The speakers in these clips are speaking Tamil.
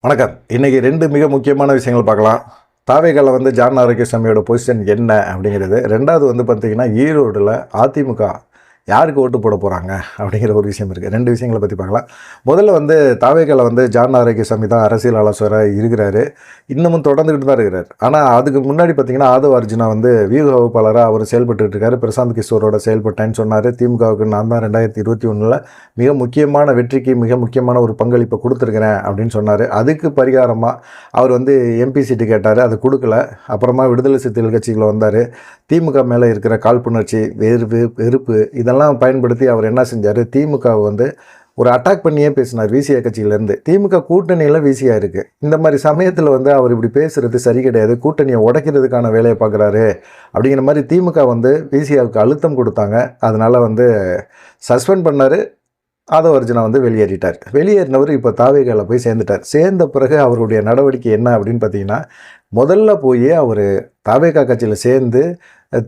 வணக்கம். இன்றைக்கி 2 மிக முக்கியமான விஷயங்கள் பார்க்கலாம். தாவேகால ஜான் ஆரோக்கியசாமியோட பொசிஷன் என்ன அப்படிங்கிறது. 2வது பார்த்தீங்கன்னா, ஈரோடுல அதிமுக யாருக்கு ஓட்டு போட போகிறாங்க அப்படிங்கிற ஒரு விஷயம் இருக்குது. 2 விஷயங்களை பற்றி பார்க்கலாம். முதல்ல தாவேகால ஜான் ஆரோக்கியசாமி தான் அரசியல் ஆலோசகராக இருக்கிறாரு. இன்னமும் தொடர்ந்துக்கிட்டு தான் இருக்கிறார். ஆனால் அதுக்கு முன்னாடி பார்த்தீங்கன்னா, ஆதவ அர்ஜுனா வியூக வகுப்பாளராக அவர் செயல்பட்டு இருக்காரு. பிரசாந்த் கிஷோரோட செயல்பட்டேன்னு சொன்னார். திமுகவுக்கு நான் தான் 2021 மிக முக்கியமான வெற்றிக்கு மிக முக்கியமான ஒரு பங்களிப்பை கொடுத்துருக்கிறேன் அப்படின்னு சொன்னார். அதுக்கு பரிகாரமாக அவர் எம்பி சீட்டு கேட்டார். அது கொடுக்கல. அப்புறமா விடுதலை சிறுத்தைகள் கட்சிக்குள்ள வந்தார். திமுக மேலே இருக்கிற காழ்ப்புணர்ச்சி, வெறுப்பு இதெல்லாம் பயன்படுத்தி அவர் என்ன செஞ்சார், திமுகவை ஒரு அட்டாக் பண்ணியே பேசினார். விசிஆ கட்சியிலேருந்து திமுக கூட்டணியில் விசிஆ இருக்குது. இந்த மாதிரி சமயத்தில் அவர் இப்படி பேசுகிறது சரி கிடையாது, கூட்டணியை உடைக்கிறதுக்கான வேலையை பார்க்குறாரு அப்படிங்கிற மாதிரி திமுக விசிஆவுக்கு அழுத்தம் கொடுத்தாங்க. அதனால் சஸ்பெண்ட் பண்ணார். ஆதவ அர்ஜுனா வெளியேறிட்டார். வெளியேறினவர் இப்போ தாவேகால போய் சேர்ந்துட்டார். சேர்ந்த பிறகு அவருடைய நடவடிக்கை என்ன அப்படின்னு பார்த்தீங்கன்னா, முதல்ல போய் அவர் தாவேகா கட்சியில் சேர்ந்து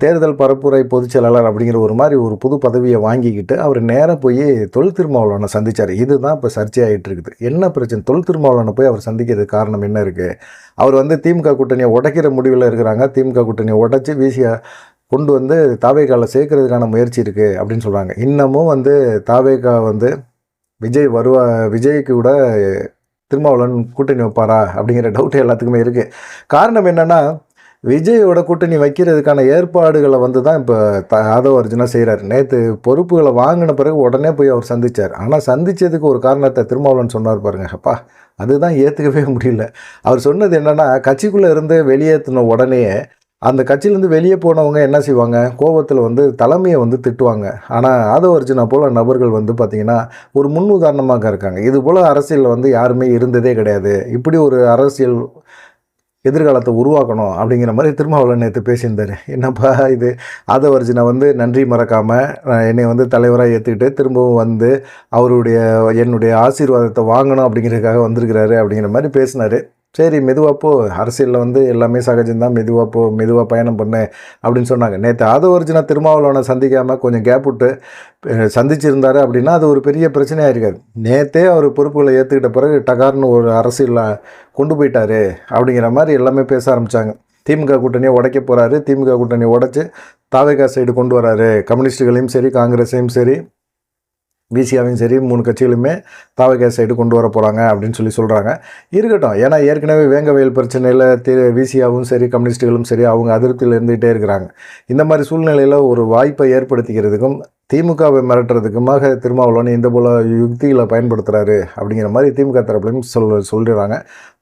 தேர்தல் பரப்புரை பொதுச் செயலாளர் அப்படிங்கிற ஒரு புது பதவியை வாங்கிக்கிட்டு அவர் நேராக போய் தொல் திருமாவளவனை சந்தித்தார். இதுதான் இப்போ சர்ச்சையாகிட்டு இருக்குது. என்ன பிரச்சனை? தொல் திருமாவளவனை போய் அவர் சந்திக்கிறதுக்கு காரணம் என்ன இருக்குது? அவர் திமுக கூட்டணியை உடைக்கிற முடிவில் இருக்கிறாங்க. திமுக கூட்டணியை உடைச்சி விசிஆ கொண்டு தாவேகால சேர்க்கறதுக்கான முயற்சி இருக்குது அப்படின்னு சொல்கிறாங்க. இன்னமும் தாவேகா விஜய் விஜய்க்கு கூட திருமாவளவன் கூட்டணி வைப்பாரா அப்படிங்கிற டவுட் எல்லாத்துக்குமே இருக்குது. காரணம் என்னென்னா, விஜயோட கூட்டணி வைக்கிறதுக்கான ஏற்பாடுகளை தான் இப்போ ஆதவ அர்ஜுனா செய்கிறார். நேற்று பொறுப்புகளை வாங்கின பிறகு உடனே போய் அவர் சந்தித்தார். ஆனால் சந்தித்ததுக்கு ஒரு காரணத்தை திருமாவளவன் சொன்னார் பாருங்க. அப்பா, அதுதான் ஏற்றுக்கவே முடியல. அவர் சொன்னது என்னென்னா, கட்சிக்குள்ளே இருந்து வெளியேற்றின உடனே அந்த கட்சியிலேருந்து வெளியே போனவங்க என்ன செய்வாங்க, கோபத்தில் தலைமையை திட்டுவாங்க. ஆனால் ஆதவ அர்ஜுனா போல் நபர்கள் பார்த்திங்கன்னா ஒரு முன் உதாரணமாக இருக்காங்க. இது போல் அரசியலில் யாருமே இருந்ததே கிடையாது. இப்படி ஒரு அரசியல் எதிர்காலத்தை உருவாக்கணும் அப்படிங்கிற மாதிரி திருமாவளவன் நேற்று பேசியிருந்தார். என்னப்பா இது, ஆதவ அர்ஜுனா நன்றி மறக்காமல் என்னை தலைவராக ஏற்றுக்கிட்டு திரும்பவும் என்னுடைய ஆசீர்வாதத்தை வாங்கணும் அப்படிங்கிறதுக்காக வந்திருக்கிறாரு அப்படிங்கிற மாதிரி பேசினார். சரி, மெதுவாப்போ, அரசியலில் எல்லாமே சகஜம்தான், மெதுவாக பயணம் பண்ணு அப்படின்னு சொன்னாங்க. நேற்று ஆதவ அர்ஜுனா திருமாவளவனை சந்திக்காமல் கொஞ்சம் கேப் விட்டு சந்திச்சிருந்தார் அப்படின்னா அது ஒரு பெரிய பிரச்சனையாக இருக்காது. நேற்றே அவர் பொறுப்புகளை ஏற்றுக்கிட்ட பிறகு டகார்னு ஒரு அரசியலில் கொண்டு போயிட்டார் அப்படிங்கிற மாதிரி எல்லாமே பேச ஆரம்பித்தாங்க. திமுக கூட்டணியை உடைக்க போகிறாரு, திமுக கூட்டணியை உடைச்சி தாவேகா சைடு கொண்டு வராரு. கம்யூனிஸ்டுகளையும் சரி, காங்கிரஸையும் சரி, விசிஆவையும் சரி, 3 கட்சிகளுமே தாவேகா சைடு கொண்டு வர போகிறாங்க அப்படின்னு சொல்கிறாங்க. இருக்கட்டும், ஏன்னா ஏற்கனவே வேங்கவயல் பிரச்சனையில் விசிஆவும் சரி, கம்யூனிஸ்டுகளும் சரி, அவங்க அதிருப்தியில் இருந்துகிட்டே இருக்கிறாங்க. இந்த மாதிரி சூழ்நிலையில் ஒரு வாய்ப்பை ஏற்படுத்திக்கிறதுக்கும் திமுகவை மிரட்டுறதுக்குமாக திருமாவளவன் இந்த போல் யுக்திகளை பயன்படுத்துகிறாரு அப்படிங்கிற மாதிரி திமுக தரப்புலையும் சொல்கிறாங்க.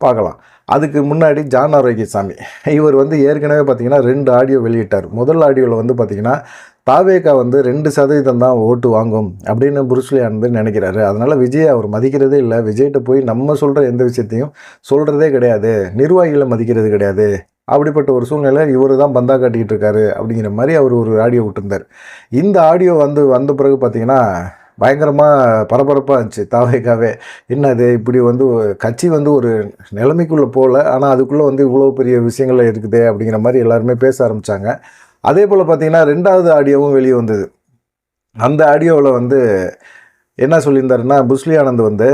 பார்க்கலாம். அதுக்கு முன்னாடி ஜான் ஆரோக்கியசாமி இவர் ஏற்கனவே பார்த்திங்கன்னா 2 ஆடியோ வெளியிட்டார். முதல் ஆடியோவில் பார்த்திங்கன்னா, தாவேகா 2% தான் ஓட்டு வாங்கும் அப்படின்னு புருஸ்லி நினைக்கிறாரு. அதனால் விஜய் அவர் மதிக்கிறதே இல்லை. விஜய்கிட்ட போய் நம்ம சொல்கிற எந்த விஷயத்தையும் சொல்கிறதே கிடையாது, நிர்வாகிகளை மதிக்கிறது கிடையாது. அப்படிப்பட்ட ஒரு சூழ்நிலை இவர் தான் பந்தா காட்டிக்கிட்டு இருக்காரு அப்படிங்கிற மாதிரி அவர் ஒரு ஆடியோ விட்டுருந்தார். இந்த ஆடியோ வந்த பிறகு பார்த்திங்கன்னா பயங்கரமாக பரபரப்பாக இருந்துச்சு தாவேகாவே. என்னது இப்படி கட்சி ஒரு நிலைமைக்குள்ளே போகல, ஆனால் அதுக்குள்ளே இவ்வளோ பெரிய விஷயங்கள் இருக்குது அப்படிங்கிற மாதிரி எல்லாருமே பேச ஆரம்பித்தாங்க. அதே போல் பார்த்திங்கன்னா 2வது ஆடியோவும் வெளியே வந்தது. அந்த ஆடியோவில் என்ன சொல்லியிருந்தாருன்னா, புஸ்லி ஆனந்த்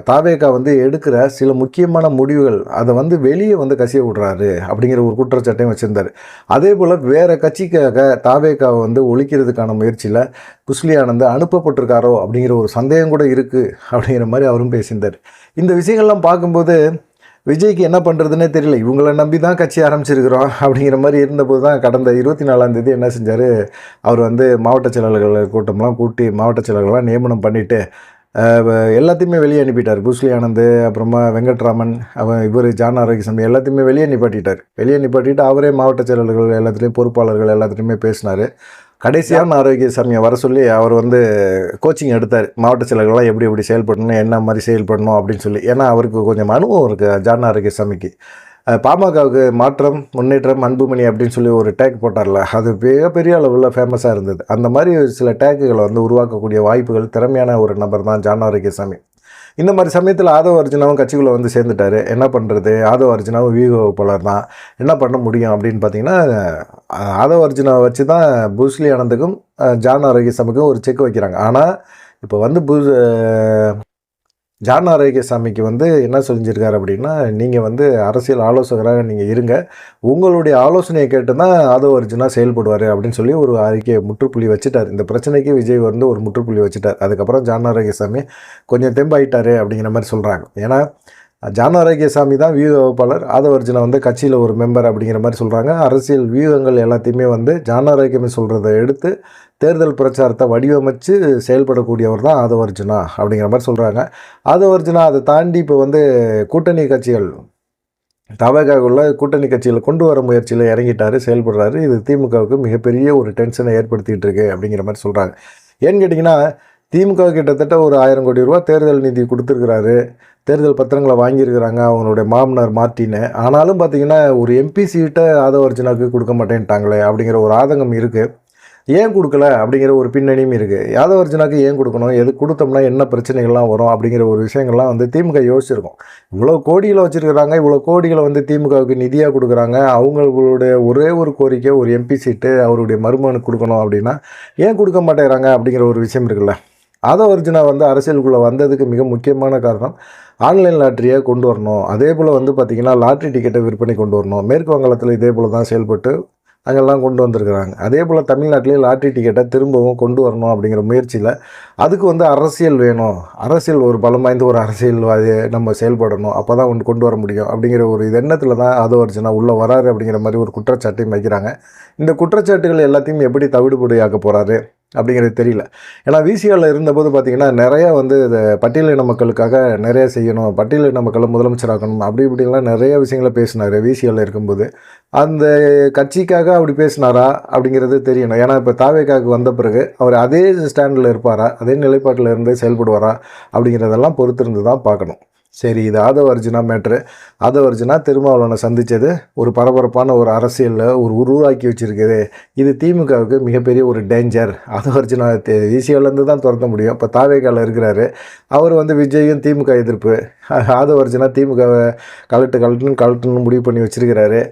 தாவேகா எடுக்கிற சில முக்கியமான முடிவுகள் அதை வெளியே கசிய விடுறாரு அப்படிங்கிற ஒரு குற்றச்சாட்டையும் வச்சுருந்தார். அதே போல் வேறு கட்சிக்காக தாவேகாவை ஒழிக்கிறதுக்கான முயற்சியில் புஸ்லி ஆனந்த் அனுப்பப்பட்டிருக்காரோ அப்படிங்கிற ஒரு சந்தேகம் கூட இருக்குது அப்படிங்கிற மாதிரி அவரும் பேசியிருந்தார். இந்த விஷயங்கள்லாம் பார்க்கும்போது விஜய்க்கு என்ன பண்ணுறதுன்னே தெரியல. இவங்களை நம்பி தான் கட்சி ஆரம்பிச்சிருக்கிறோம் அப்படிங்கிற மாதிரி இருந்தபோது தான் கடந்த 24ஆம் தேதி என்ன செஞ்சார், அவர் மாவட்ட செயலாளர்கள் கூட்டம்லாம் கூட்டி மாவட்ட செயலாளர்கள்லாம் நியமனம் பண்ணிவிட்டு எல்லாத்தையுமே வெளியே அனுப்பிட்டார். புஸ்லி ஆனந்த், அப்புறமா வெங்கட்ராமன், இவர் ஜான் ஆரோக்கியசாமி எல்லாத்தையுமே வெளியே நிப்பாட்டிட்டு அவரே மாவட்ட செயலாளர்கள் எல்லாத்துலேயும் பொறுப்பாளர்கள் எல்லாத்துலேயுமே பேசினார். கடைசியான ஆரோக்கியசாமியை வர சொல்லி அவர் கோச்சிங் எடுத்தார். மாவட்ட செயலர்கள்லாம் எப்படி செயல்படணும், என்ன மாதிரி செயல்படணும் அப்படின்னு சொல்லி. ஏன்னா அவருக்கு கொஞ்சம் அனுபவம் இருக்குது ஜான் ஆரோக்கியசாமிக்கு. பாமகவுக்கு மாற்றம், முன்னேற்றம், அன்புமணி அப்படின்னு சொல்லி ஒரு டேக் போட்டார்ல, அது மிகப்பெரிய அளவில் ஃபேமஸாக இருந்தது. அந்த மாதிரி சில டேக்குகளை உருவாக்கக்கூடிய வாய்ப்புகள், திறமையான ஒரு நபர் தான் ஜான் ஆரோக்கியசாமி. இந்த மாதிரி சமயத்தில் ஆதவ அர்ஜுனாவும் கட்சிக்குள்ளே சேர்ந்துட்டார். என்ன பண்ணுறது, ஆதவ அர்ஜுனாவும் வியூக வகுப்பாளர் தான், என்ன பண்ண முடியும் அப்படின்னு பார்த்தீங்கன்னா, ஆதவ அர்ஜுனாவை வச்சு தான் புஸ்லி ஆனந்துக்கும் ஜான் ஆரோக்கியசாமிக்கும் ஒரு செக் வைக்கிறாங்க. ஆனால் இப்போ ஜான் ஆரோக்கியசாமிக்கு வந்து என்ன சொல்லியிருக்காரு அப்படின்னா, நீங்கள் வந்து அரசியல் ஆலோசகராக நீங்கள் இருங்க. உங்களுடைய ஆலோசனையை கேட்டு தான் ஆதவ அர்ஜுனா செயல்படுவார் அப்படின்னு சொல்லி ஒரு அறிக்கையை முற்றுப்புள்ளி வச்சுட்டார். இந்த பிரச்சனைக்கு விஜய் வந்து ஒரு முற்றுப்புள்ளி வச்சுட்டார். அதுக்கப்புறம் ஜான் ஆரோக்கியசாமி கொஞ்சம் தெம்பாயிட்டாரு அப்படிங்கிற மாதிரி சொல்கிறாங்க. ஏன்னா ஜான் ஆரோக்கியசாமி தான் வியூக வகுப்பாளர், ஆதவ அர்ஜுனா வந்து கட்சியில் ஒரு மெம்பர் அப்படிங்கிற மாதிரி சொல்கிறாங்க. அரசியல் வியூகங்கள் எல்லாத்தையுமே வந்து ஜான் ஆரோக்கியமே சொல்கிறத எடுத்து தேர்தல் பிரச்சாரத்தை வடிவமைச்சு செயல்படக்கூடியவர் தான் ஆதவ அர்ஜுனா அப்படிங்கிற மாதிரி சொல்கிறாங்க. ஆதவ அர்ஜுனா அதை தாண்டி இப்போ வந்து கூட்டணி கட்சிகள் தவகாவுள்ள கூட்டணி கட்சிகளை கொண்டு வர முயற்சியில் இறங்கிட்டாரு, செயல்படுறாரு. இது திமுகவுக்கு மிகப்பெரிய ஒரு டென்ஷனை ஏற்படுத்திகிட்டு இருக்கு அப்படிங்கிற மாதிரி சொல்கிறாங்க. ஏன்னு கேட்டிங்கன்னா, திமுக கிட்டத்தட்ட ஒரு 1000 கோடி ரூபா தேர்தல் நிதி கொடுத்துருக்குறாரு. தேர்தல் பத்திரங்களை வாங்கியிருக்கிறாங்க அவங்களுடைய மாமனார் மார்ட்டின்னு. ஆனாலும் பார்த்தீங்கன்னா, ஒரு எம்பி சீட்டை ஆதவ அர்ஜுனாவுக்கு கொடுக்க மாட்டேன்ட்டாங்களே அப்படிங்கிற ஒரு ஆதங்கம் இருக்குது. ஏன் கொடுக்கல அப்படிங்கிற ஒரு பின்னணியும் இருக்குது. யாதவ அர்ஜுனாவுக்கு ஏன் கொடுக்கணும், எது கொடுத்தோம்னா என்ன பிரச்சனைகள்லாம் வரும் அப்படிங்கிற ஒரு விஷயங்கள்லாம் வந்து திமுக யோசிச்சிருக்கும். இவ்வளோ கோடிகளை வச்சுருக்கிறாங்க, இவ்வளோ கோடிகளை வந்து திமுகவுக்கு நிதியாக கொடுக்குறாங்க. அவங்களுடைய ஒரே ஒரு கோரிக்கை ஒரு எம்பி சீட்டு அவருடைய மருமகனுக்கு கொடுக்கணும் அப்படின்னா ஏன் கொடுக்க மாட்டேங்கிறாங்க அப்படிங்கிற ஒரு விஷயம் இருக்குல்ல. ஆதவ அர்ஜுனா வந்து அரசியலுக்குள்ளே வந்ததுக்கு மிக முக்கியமான காரணம் ஆன்லைன் லாட்ரியை கொண்டு வரணும். அதே போல் வந்து பார்த்திங்கன்னா லாட்ரி டிக்கெட்டை விற்பனை கொண்டு வரணும். மேற்கு வங்காளத்தில் இதே போல் தான் செயல்பட்டு அங்கெல்லாம் கொண்டு வந்திருக்கிறாங்க. அதே போல் தமிழ்நாட்டிலே லாட்ரி டிக்கெட்டை திரும்பவும் கொண்டு வரணும் அப்படிங்கிற முயற்சியில் அதுக்கு வந்து அரசியல் வேணும், அரசியல் ஒரு பலம் வாய்ந்த ஒரு அரசியல்வாதியை நம்ம செயல்படணும், அப்போ தான் ஒன்று கொண்டு வர முடியும் அப்படிங்கிற ஒரு எண்ணத்தில் தான் ஆதவ அர்ஜுனா உள்ளே வராரு அப்படிங்கிற மாதிரி ஒரு குற்றச்சாட்டையும் வைக்கிறாங்க. இந்த குற்றச்சாட்டுகள் எல்லாத்தையும் எப்படி தவிடுபடியாக்க போகிறாரு அப்படிங்கிறது தெரியல. ஏன்னா விசிஆரில் இருந்தபோது பார்த்திங்கன்னா நிறையா வந்து இந்த பட்டியலின மக்களுக்காக நிறையா செய்யணும், பட்டியலின மக்களை முதலமைச்சராக்கணும் அப்படி இப்படிலாம் நிறைய விஷயங்களை பேசினார் விசிஆரில் இருக்கும்போது. அந்த கட்சிக்காக அப்படி பேசினாரா அப்படிங்கிறது தெரியணும். ஏன்னா இப்போ தாவேக்காவுக்கு வந்த பிறகு அவர் அதே ஸ்டாண்டில் இருப்பாரா, அதே நிலைப்பாட்டில் இருந்து செயல்படுவாரா அப்படிங்கிறதெல்லாம் பொறுத்திருந்து தான் பார்க்கணும். சரி, இது ஆதவ அர்ஜுனா மேட்ரு. ஆதவ அர்ஜுனா திருமாவளவனை சந்தித்தது ஒரு பரபரப்பான ஒரு அரசியலில் ஒரு உருவாக்கி வச்சுருக்குது. இது திமுகவுக்கு மிகப்பெரிய ஒரு டேஞ்சர். ஆதவ அர்ஜுனா ஈசியாவிலேருந்து தான் துரத்த முடியும். இப்போ தாவேக்காவில் இருக்கிறாரு. அவர் வந்து விஜயும் திமுக எதிர்ப்பு, ஆதவ அர்ஜுனா திமுகவை கலட்டுன்னு முடிவு பண்ணி வச்சுருக்கிறாரு.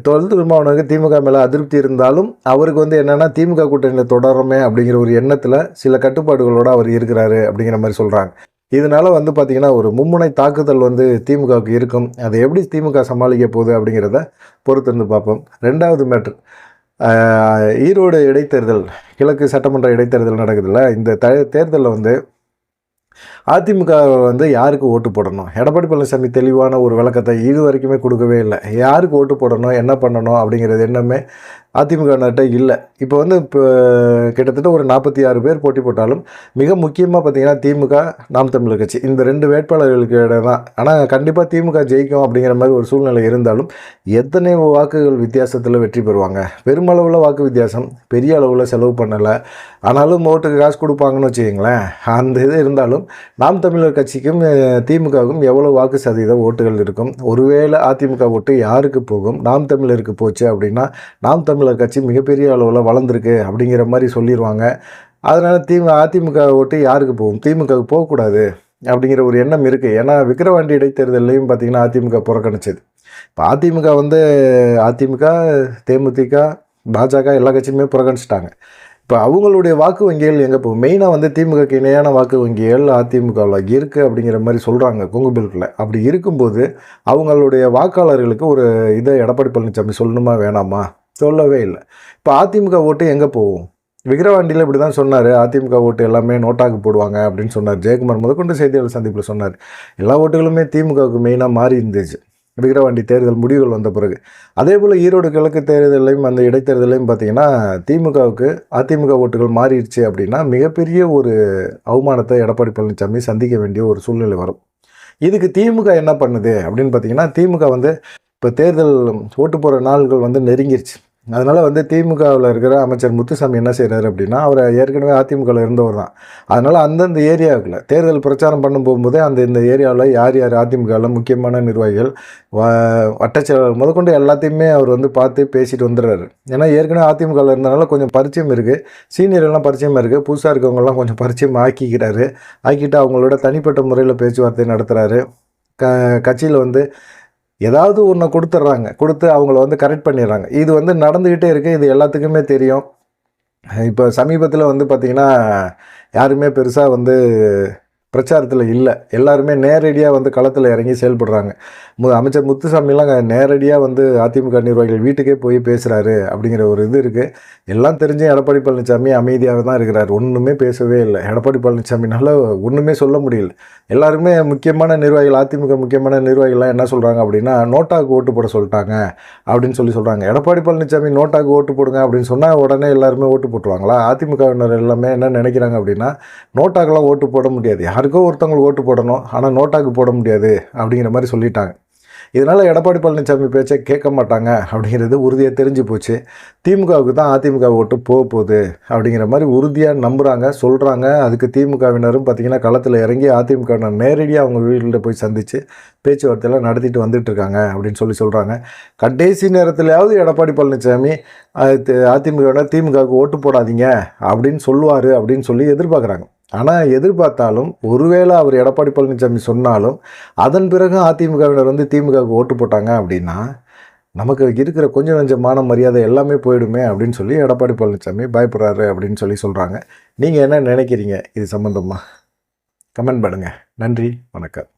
திருமாவளவனுக்கு திமுக மேலே அதிருப்தி இருந்தாலும் அவருக்கு வந்து என்னென்னா திமுக கூட்டணியில் தொடருமே அப்படிங்கிற ஒரு எண்ணத்தில் சில கட்டுப்பாடுகளோடு அவர் இருக்கிறாரு அப்படிங்கிற மாதிரி சொல்கிறாங்க. இதனால் வந்து பார்த்திங்கன்னா ஒரு மும்முனை தாக்குதல் வந்து திமுகவுக்கு இருக்கும். அதை எப்படி திமுக சமாளிக்க போகுது அப்படிங்கிறத பொறுத்திருந்து பார்ப்போம். ரெண்டாவது மேட்ரு, ஈரோடு இடைத்தேர்தல், கிழக்கு சட்டமன்ற இடைத்தேர்தல் நடக்குதுல்ல. இந்த தேர்தலில் வந்து அதிமுக வந்து யாருக்கு ஓட்டு போடணும், எடப்பாடி பழனிசாமி தெளிவான ஒரு விளக்கத்தை இது வரைக்குமே கொடுக்கவே இல்லை. யாருக்கு ஓட்டு போடணும், என்ன பண்ணணும் அப்படிங்கிறது என்னமே அதிமுகன்ட்ட இல்லை. இப்போ வந்து கிட்டத்தட்ட ஒரு 46 பேர் போட்டி போட்டாலும் மிக முக்கியமாக பார்த்திங்கன்னா திமுக, நாம் தமிழர் கட்சி இந்த 2 வேட்பாளர்களுக்கு இடம் தான். ஆனால் கண்டிப்பாக திமுக ஜெயிக்கும் அப்படிங்கிற மாதிரி ஒரு சூழ்நிலை இருந்தாலும் எத்தனை வாக்குகள் வித்தியாசத்தில் வெற்றி பெறுவாங்க. பெருமளவில் வாக்கு வித்தியாசம், பெரிய அளவில் செலவு பண்ணலை. ஆனாலும் ஓட்டுக்கு காசு கொடுப்பாங்கன்னு வச்சுக்கிங்களேன். அந்த இது இருந்தாலும் நாம் தமிழர் கட்சிக்கும் திமுகவுக்கும் எவ்வளோ வாக்கு சதவீத ஓட்டுகள் இருக்கும், ஒருவேளை அதிமுக ஓட்டு யாருக்கு போகும், நாம் தமிழருக்கு போச்சு அப்படின்னா நாம் தமிழர் கட்சி மிகப்பெரிய அளவில் வளர்ந்துருக்கு அப்படிங்கிற மாதிரி சொல்லிடுவாங்க. அதனால் அதிமுக ஓட்டு யாருக்கு போகும், திமுகவுக்கு போகக்கூடாது அப்படிங்கிற ஒரு எண்ணம் இருக்குது. ஏன்னா விக்கிரவாண்டி இடைத்தேர்தலையும் பார்த்திங்கன்னா அதிமுக புறக்கணிச்சது. இப்போ அதிமுக வந்து அதிமுக, தேமுதிக, பாஜக எல்லா கட்சியுமே புறக்கணிச்சிட்டாங்க. இப்போ அவங்களுடைய வாக்கு வங்கிகள் எங்கே போகும், மெயினாக வந்து திமுகக்கு இணையான வாக்கு வங்கிகள் அதிமுகவில் இருக்குது அப்படிங்கிற மாதிரி சொல்கிறாங்க கொங்கு பெல்ட்டில். அப்படி இருக்கும்போது அவங்களுடைய வாக்காளர்களுக்கு ஒரு இதை எடப்பாடி பழனிசாமி சொல்லணுமா வேணாமா, சொல்லவே இல்லை. இப்போ அதிமுக ஓட்டு எங்கே போகும், விக்கிரவாண்டியில் இப்படி தான் சொன்னார், அதிமுக ஓட்டு எல்லாமே நோட்டாக்கு போடுவாங்க அப்படின்னு சொன்னார். ஜெயக்குமார் முதற்கொண்டு செய்தியாளர் சந்திப்பில் சொன்னார். எல்லா ஓட்டுகளுமே திமுகவுக்கு மெயினாக மாறி இருந்துச்சு விக்கிரவாண்டி தேர்தல் முடிவுகள் வந்த பிறகு. அதே போல் ஈரோடு கிழக்கு தேர்தலையும் அந்த இடைத்தேர்தலையும் பார்த்திங்கன்னா திமுகவுக்கு அதிமுக ஓட்டுகள் மாறிடுச்சு அப்படின்னா மிகப்பெரிய ஒரு அவமானத்தை எடப்பாடி பழனிசாமி சந்திக்க வேண்டிய ஒரு சூழ்நிலை வரும். இதுக்கு திமுக என்ன பண்ணுது அப்படின்னு பார்த்திங்கன்னா, திமுக வந்து இப்போ தேர்தல் ஓட்டு போகிற நாள்கள் வந்து நெருங்கிருச்சு. அதனால் வந்து திமுகவில் இருக்கிற அமைச்சர் முத்துசாமி என்ன செய்கிறாரு அப்படின்னா, அவர் ஏற்கனவே அதிமுகவில் இருந்தவர் தான். அதனால் அந்தந்த ஏரியாவுக்குள்ள தேர்தல் பிரச்சாரம் பண்ணும் போகும்போதே இந்த ஏரியாவில் யார் யார் அதிமுகவில் முக்கியமான நிர்வாகிகள், வட்டச்செயலாளர் முதற்கொண்டு எல்லாத்தையுமே அவர் வந்து பார்த்து பேசிட்டு வந்துடுறாரு. ஏன்னா ஏற்கனவே அதிமுகவில் இருந்தனால கொஞ்சம் பரிச்சயம் இருக்குது, சீனியர்கள்லாம் பரிச்சயமாக இருக்குது, புதுசாக இருக்கவங்கலாம் கொஞ்சம் பரிச்சயம் ஆக்கிட்டு அவங்களோட தனிப்பட்ட முறையில் பேச்சுவார்த்தை நடத்துகிறாரு. கட்சியில் வந்து ஏதாவது ஒன்று கொடுத்து அவங்கள வந்து கரெக்ட் பண்ணிடுறாங்க. இது வந்து நடந்துக்கிட்டே இருக்குது, இது எல்லாத்துக்குமே தெரியும். இப்போ சமீபத்தில் வந்து பார்த்திங்கன்னா யாருமே பெருசாக வந்து பிரச்சாரத்தில் இல்லை. எல்லாருமே நேரடியாக வந்து களத்தில் இறங்கி செயல்படுறாங்க. அமைச்சர் முத்துசாமிலாம் நேரடியாக வந்து அதிமுக நிர்வாகிகள் வீட்டுக்கே போய் பேசுகிறாரு அப்படிங்கிற ஒரு இது இருக்குது. எல்லாம் தெரிஞ்சு எடப்பாடி பழனிசாமி அமைதியாக தான் இருக்கிறார். ஒன்றுமே பேசவே இல்லை. எடப்பாடி பழனிசாமினால ஒன்றுமே சொல்ல முடியல. எல்லாருமே முக்கியமான நிர்வாகிகள், அதிமுக முக்கியமான நிர்வாகிகள்லாம் என்ன சொல்கிறாங்க அப்படின்னா, நோட்டாவுக்கு ஓட்டு போட சொல்லிட்டாங்க அப்படின்னு சொல்கிறாங்க. எடப்பாடி பழனிசாமி நோட்டாவுக்கு ஓட்டு போடுங்க அப்படின்னு சொன்னால் உடனே எல்லாருமே ஓட்டு போட்டுருவாங்களா? அதிமுகவினர் எல்லாமே என்ன நினைக்கிறாங்க அப்படின்னா, நோட்டாக்கெல்லாம் ஓட்டு போட முடியாது, யாருக்கோ ஒருத்தவங்களுக்கு ஓட்டு போடணும், ஆனால் நோட்டாக்கு போட முடியாது அப்படிங்கிற மாதிரி சொல்லிட்டாங்க. இதனால் எடப்பாடி பழனிசாமி பேச்சை கேட்க மாட்டாங்க அப்படிங்கிறது உறுதியாக தெரிஞ்சு போச்சு. திமுகவுக்கு தான் அதிமுக ஓட்டு போகுது அப்படிங்கிற மாதிரி உறுதியாக நம்புகிறாங்க, சொல்கிறாங்க. அதுக்கு திமுகவினரும் பார்த்திங்கன்னா களத்தில் இறங்கி அதிமுகவினர் நேரடியாக அவங்க வீட்டில் போய் சந்தித்து பேச்சுவார்த்தையெல்லாம் நடத்திட்டு வந்துட்டுருக்காங்க அப்படின்னு சொல்கிறாங்க. கடைசி நேரத்திலாவது எடப்பாடி பழனிசாமி அதிமுகவினர் திமுகவுக்கு ஓட்டு போடாதீங்க அப்படின்னு சொல்லுவார் அப்படின்னு சொல்லி எதிர்பார்க்குறாங்க. ஆனால் எதிர்பார்த்தாலும் ஒருவேளை அவர் எடப்பாடி பழனிசாமி சொன்னாலும் அதன் பிறகு அதிமுகவினர் வந்து திமுகவுக்கு ஓட்டு போட்டாங்க அப்படின்னா நமக்கு இருக்கிற கொஞ்சம் கொஞ்சம் மான மரியாதை எல்லாமே போயிடுமே அப்படின்னு சொல்லி எடப்பாடி பழனிசாமி பயப்படுறாரு அப்படின்னு சொல்கிறாங்க. நீங்கள் என்ன நினைக்கிறீங்க இது சம்மந்தமாக? கமெண்ட் பண்ணுங்கள். நன்றி, வணக்கம்.